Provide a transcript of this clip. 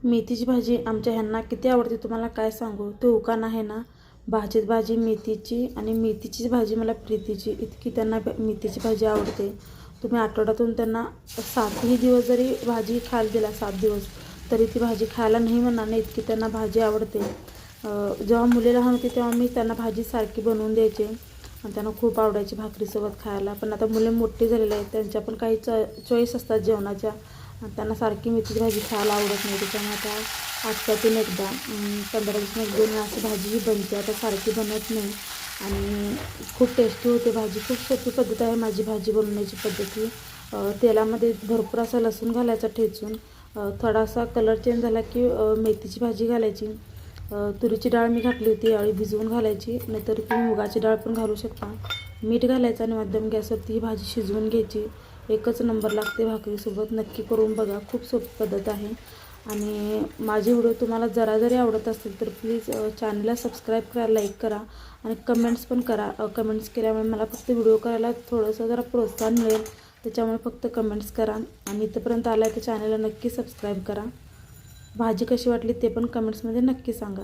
मेथीची भाजी आमच्या ह्यांना किती आवडते तुम्हाला काय सांगू. तो उकान आहे ना, भाजीत भाजी मेथीची आणि मेथीचीच भाजी मला प्रीतीची इतकी त्यांना मेथीची भाजी आवडते. तुम्ही आठवड्यातून त्यांना 7ही दिवस जरी भाजी खायला दिला 7 दिवस तरी ती भाजी खायला नाही म्हणणार नाही, इतकी त्यांना भाजी आवडते. जेव्हा मुले लहान होती तेव्हा मी त्यांना भाजी सारखी बनवून द्यायचे आणि त्यांना खूप आवडायची भाकरीसोबत खायला. पण आता मुले मोठी झालेली आहेत, त्यांच्या पण काही चॉईस असतात जेवणाच्या आणि त्यांना सारखी मेथीची भाजी खायला आवडत नाही. त्याच्यामुळे आता आठवड्यातून एकदा 15 दिवसांनी 1-2 वेळा अशी भाजीही बनते. आता सारखी बनत नाही आणि खूप टेस्टी होते भाजी. खूप सोपी पद्धत आहे माझी भाजी बनवण्याची पद्धती. तेलामध्ये भरपूर असा लसूण घालायचा ठेचून, थोडासा कलर चेंज झाला की मेथीची भाजी घालायची. तुरीची डाळ मी घातली होती यावेळी भिजवून घालायची, नाहीतर तुम्ही मुगाची डाळ पण घालू शकता. मीठ घालायचं आणि मध्यम गॅसवरती ही भाजी शिजवून घ्यायची. एकच नंबर लागते भाकरीसोबत. नक्की करून बघा, खूप सोपी पद्धत आहे. आणि माझे व्हिडिओ तुम्हाला जरा जरी आवडत असतील तर प्लीज चॅनलला सबस्क्राईब करा, लाईक करा आणि कमेंट्स पण करा. कमेंट्स केल्यामुळे मला फक्त व्हिडिओ करायला थोडंसं जरा प्रोत्साहन मिळेल. त्याच्यामुळे फक्त कमेंट्स करा आणि इथंपर्यंत आला तर चॅनलला नक्की सबस्क्राईब करा. भाजी कशी वाटली ते पण कमेंट्समध्ये नक्की सांगा.